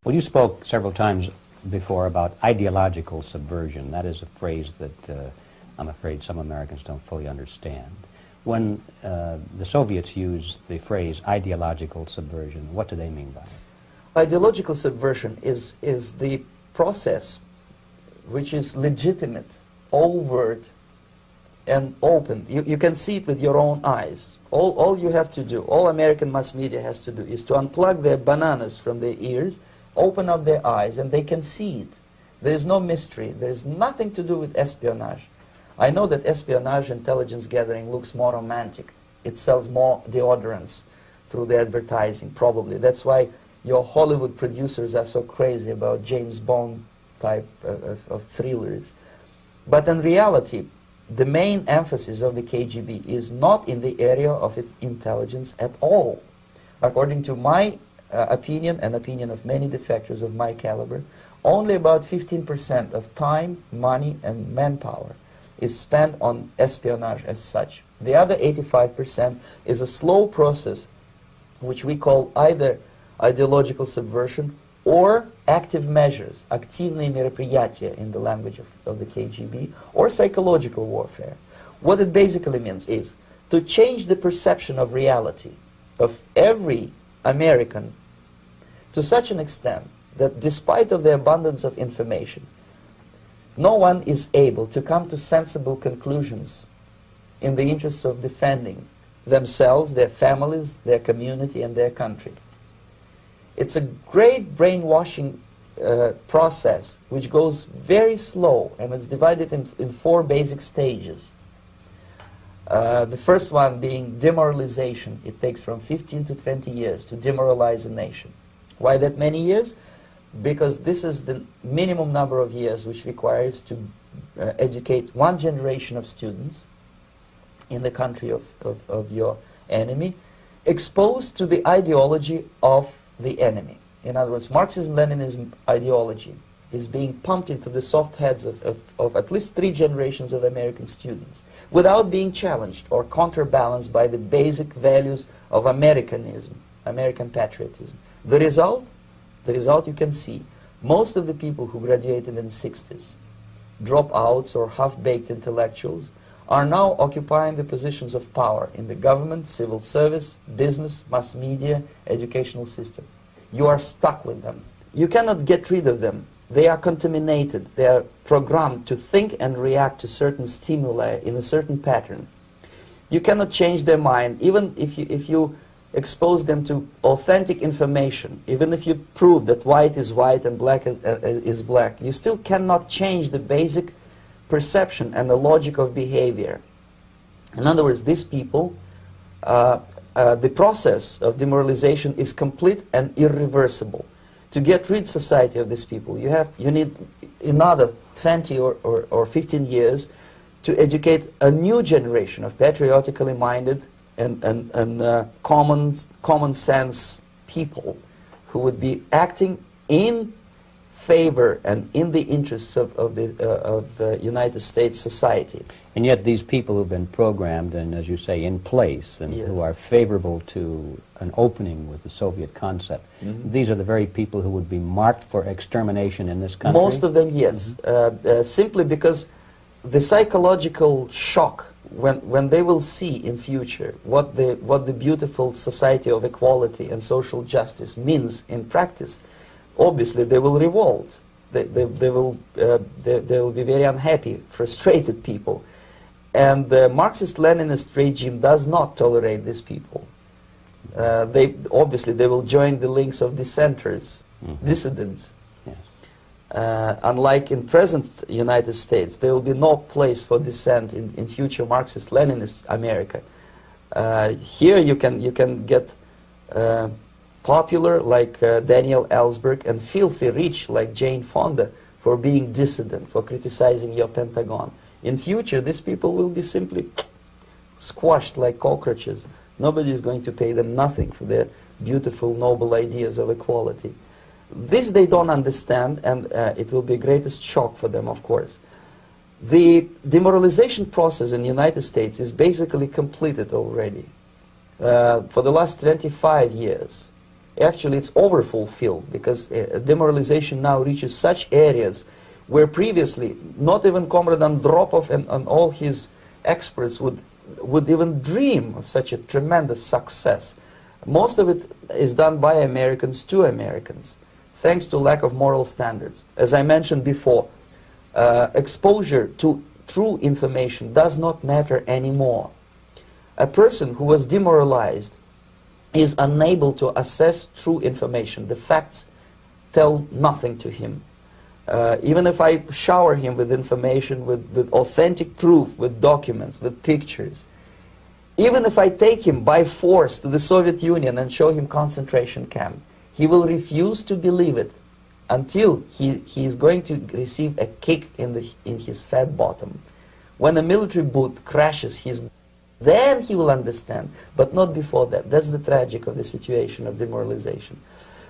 Well, you spoke several times before about ideological subversion. That is a phrase that I'm afraid some Americans don't fully understand. When the Soviets used the phrase ideological subversion, what do they mean by it? Ideological subversion is the process which is legitimate, overt, and open. You can see it with your own eyes. All you have to do, all American mass media has to do, is to unplug their bananas from their ears, open up their eyes, and they can see it. There is no mystery. There is nothing to do with espionage. I know that espionage intelligence gathering looks more romantic. It sells more deodorants through the advertising, probably. That's why your Hollywood producers are so crazy about James Bond type of thrillers. But in reality, the main emphasis of the KGB is not in the area of intelligence at all. According to my opinion and opinion of many defectors of my caliber, only about 15% of time, money, and manpower is spent on espionage as such. The other 85% is a slow process which we call either ideological subversion or active measures, активные мероприятия in the language of the KGB, or psychological warfare. What it basically means is to change the perception of reality of every American to such an extent that despite of the abundance of information, no one is able to come to sensible conclusions in the interests of defending themselves, their families, their community, and their country. It's a great brainwashing process which goes very slow, and it's divided in four basic stages. The first one being demoralization. It takes from 15 to 20 years to demoralize a nation. Why that many years? Because this is the minimum number of years which requires to educate one generation of students in the country of your enemy, exposed to the ideology of the enemy. In other words, Marxism-Leninism ideology is being pumped into the soft heads of at least 3 generations of American students without being challenged or counterbalanced by the basic values of Americanism, American patriotism. The result you can see. Most of the people who graduated in the 60s, dropouts or half-baked intellectuals, are now occupying the positions of power in the government, civil service, business, mass media, educational system. You are stuck with them. You cannot get rid of them. They are contaminated. They are programmed to think and react to certain stimuli in a certain pattern. You cannot change their mind, even if you expose them to authentic information, even if you prove that white is white and black is black, you still cannot change the basic perception and the logic of behavior. In other words, these people, the process of demoralization is complete and irreversible. To get rid society of these people, you need another 20 or 15 years to educate a new generation of patriotically minded and common sense people who would be acting in favor and in the interests of the United States society. And yet these people who've been programmed and, as you say, in place and who are favorable to an opening with the Soviet concept, these are the very people who would be marked for extermination in this country? Most of them, yes. Simply because the psychological shock when they will see in future what the beautiful society of equality and social justice means in practice, obviously they will revolt. They will be very unhappy, frustrated people. And the Marxist-Leninist regime does not tolerate these people. Obviously they will join the links of dissenters, dissidents. Unlike in present United States, there will be no place for dissent in future Marxist-Leninist America. Here you can get popular like Daniel Ellsberg and filthy rich like Jane Fonda for being dissident, for criticizing your Pentagon. In future, these people will be simply squashed like cockroaches. Nobody is going to pay them nothing for their beautiful, noble ideas of equality. This they don't understand, and it will be a greatest shock for them, of course. The demoralization process in the United States is basically completed already. For the last 25 years, actually it's overfulfilled, because demoralization now reaches such areas where previously not even Comrade Andropov and all his experts would even dream of such a tremendous success. Most of it is done by Americans to Americans, thanks to lack of moral standards. As I mentioned before, exposure to true information does not matter anymore. A person who was demoralized is unable to assess true information. The facts tell nothing to him. Even if I shower him with information, with authentic proof, with documents, with pictures, even if I take him by force to the Soviet Union and show him concentration camp, he will refuse to believe it until he is going to receive a kick in his fat bottom. When a military boot crashes then he will understand, but not before that. That's the tragic of the situation of demoralization.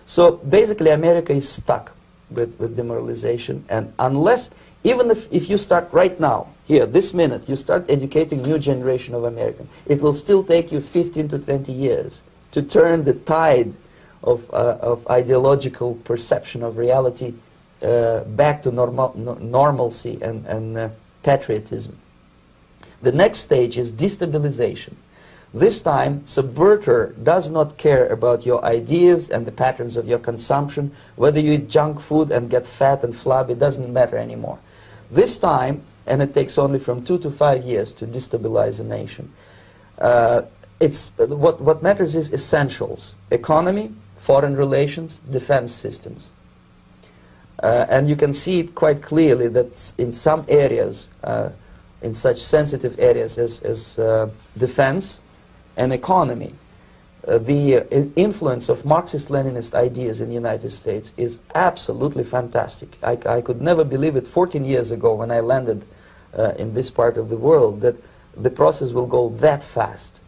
So basically America is stuck with demoralization, and unless, even if you start right now, here, this minute, you start educating new generation of Americans, it will still take you 15 to 20 years to turn the tide of ideological perception of reality back to normalcy and patriotism. The next stage is destabilization. This time, subverter does not care about your ideas and the patterns of your consumption. Whether you eat junk food and get fat and flabby, it doesn't matter anymore. This time, and it takes only from 2 to 5 years to destabilize a nation, what matters is essentials: economy, foreign relations, defense systems. And you can see it quite clearly that in some areas, in such sensitive areas as defense and economy, the influence of Marxist-Leninist ideas in the United States is absolutely fantastic. I could never believe it 14 years ago when I landed in this part of the world, that the process will go that fast.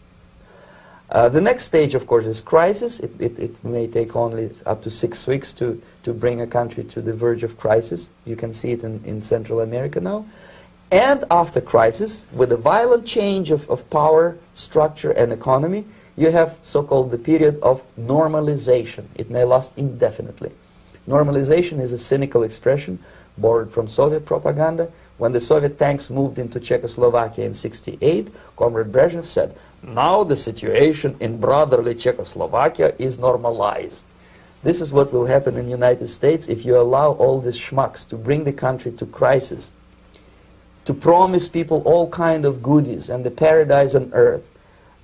The next stage, of course, is crisis. It may take only up to 6 weeks to bring a country to the verge of crisis. You can see it in Central America now. And after crisis, with a violent change of power, structure, and economy, you have so-called the period of normalization. It may last indefinitely. Normalization is a cynical expression borrowed from Soviet propaganda. When the Soviet tanks moved into Czechoslovakia in '68, Comrade Brezhnev said, "Now the situation in brotherly Czechoslovakia is normalized." This is what will happen in the United States if you allow all these schmucks to bring the country to crisis, to promise people all kind of goodies and the paradise on earth,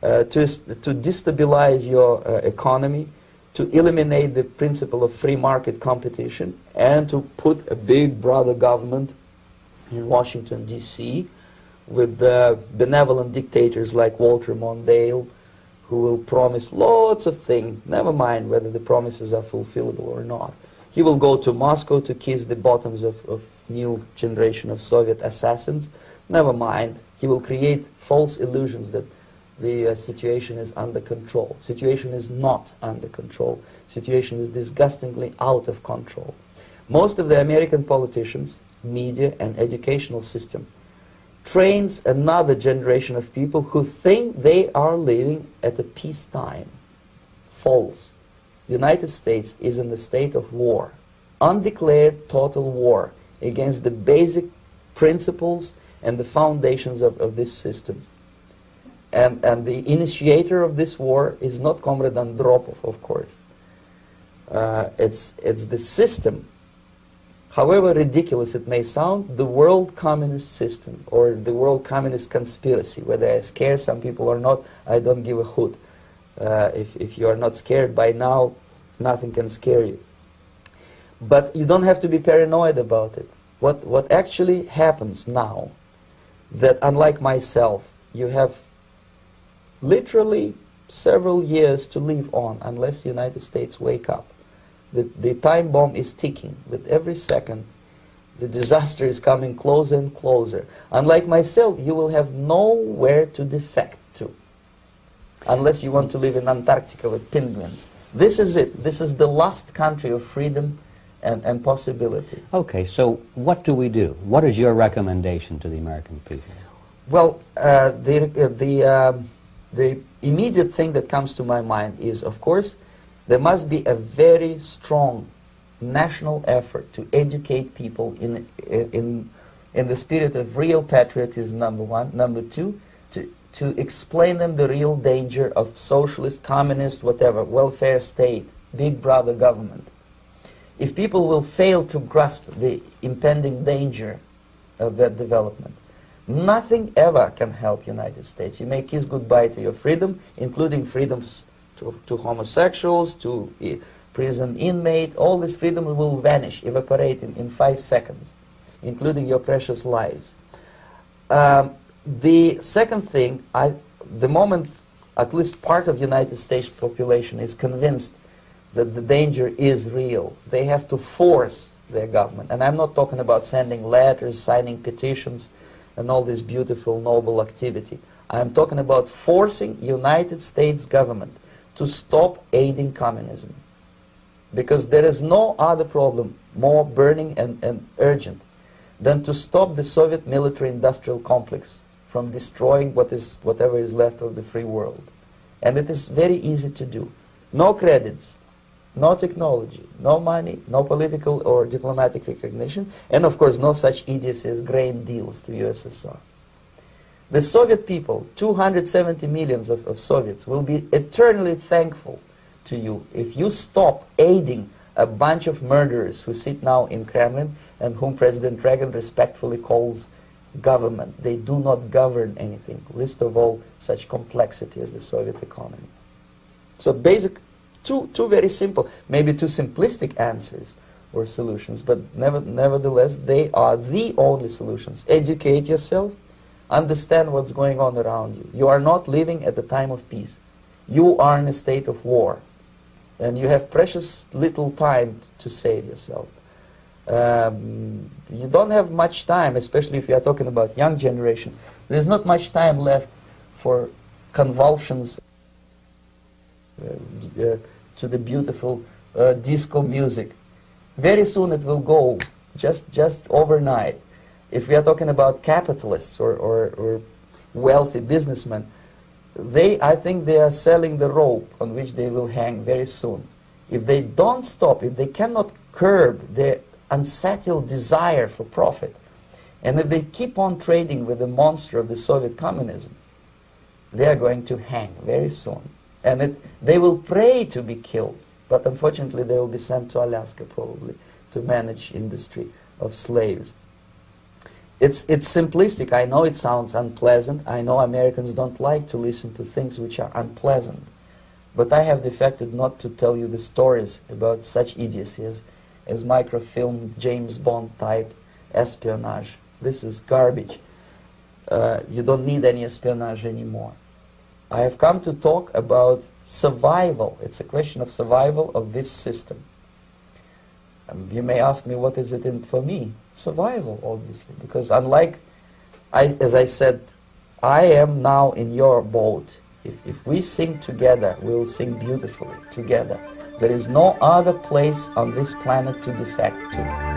to destabilize your economy, to eliminate the principle of free market competition, and to put a big brother government in Washington, D.C., with benevolent dictators like Walter Mondale, who will promise lots of things, never mind whether the promises are fulfillable or not. He will go to Moscow to kiss the bottoms of new generation of Soviet assassins. Never mind, he will create false illusions that the situation is under control. Situation is not under control. Situation is disgustingly out of control. Most of the American politicians, media, and educational system trains another generation of people who think they are living at a peacetime. False. The United States is in the state of war, undeclared total war against the basic principles and the foundations of this system. And the initiator of this war is not Comrade Andropov, of course. It's the system. However ridiculous it may sound, the world communist system or the world communist conspiracy, whether I scare some people or not, I don't give a hoot. If you are not scared by now, nothing can scare you. But you don't have to be paranoid about it. What actually happens now, that unlike myself, you have literally several years to live on unless the United States wake up. The time bomb is ticking. With every second, the disaster is coming closer and closer. Unlike myself, you will have nowhere to defect to, unless you want to live in Antarctica with penguins. This is it. This is the last country of freedom and possibility. Okay, so what do we do? What is your recommendation to the American people? Well, the immediate thing that comes to my mind is, of course, There must be a very strong national effort to educate people in the spirit of real patriotism, number one. Number two, to explain them the real danger of socialist, communist, whatever, welfare state, big brother government. If people will fail to grasp the impending danger of that development, nothing ever can help United States. You may kiss goodbye to your freedom, including freedoms to homosexuals, to prison inmate. All this freedom will vanish, evaporate in 5 seconds, including your precious lives. The second thing, the moment at least part of United States population is convinced that the danger is real, they have to force their government. And I'm not talking about sending letters, signing petitions, and all this beautiful, noble activity. I'm talking about forcing United States government to stop aiding communism. Because there is no other problem more burning and urgent than to stop the Soviet military-industrial complex from destroying whatever is left of the free world. And it is very easy to do. No credits, no technology, no money, no political or diplomatic recognition, and of course no such idiocy as grain deals to USSR. The Soviet people, 270 millions of Soviets, will be eternally thankful to you if you stop aiding a bunch of murderers who sit now in Kremlin and whom President Reagan respectfully calls government. They do not govern anything, least of all such complexity as the Soviet economy. So basic, two very simple, maybe too simplistic answers or solutions, but nevertheless they are the only solutions. Educate yourself, understand what's going on around you. You are not living at the time of peace. You are in a state of war, and you have precious little time to save yourself. You don't have much time, especially if you are talking about young generation. There's not much time left for convulsions to the beautiful disco music. Very soon it will go, just overnight. If we are talking about capitalists or wealthy businessmen, I think they are selling the rope on which they will hang very soon. If they don't stop, if they cannot curb their unsettled desire for profit, and if they keep on trading with the monster of the Soviet communism, they are going to hang very soon. And they will pray to be killed, but unfortunately they will be sent to Alaska probably to manage industry of slaves. It's simplistic. I know it sounds unpleasant. I know Americans don't like to listen to things which are unpleasant. But I have defected not to tell you the stories about such idiocy as microfilm, James Bond type espionage. This is garbage. You don't need any espionage anymore. I have come to talk about survival. It's a question of survival of this system. You may ask me, what is it in for me? Survival, obviously, because unlike, as I said, I am now in your boat. If we sing together, we'll sing beautifully together. There is no other place on this planet to defect to.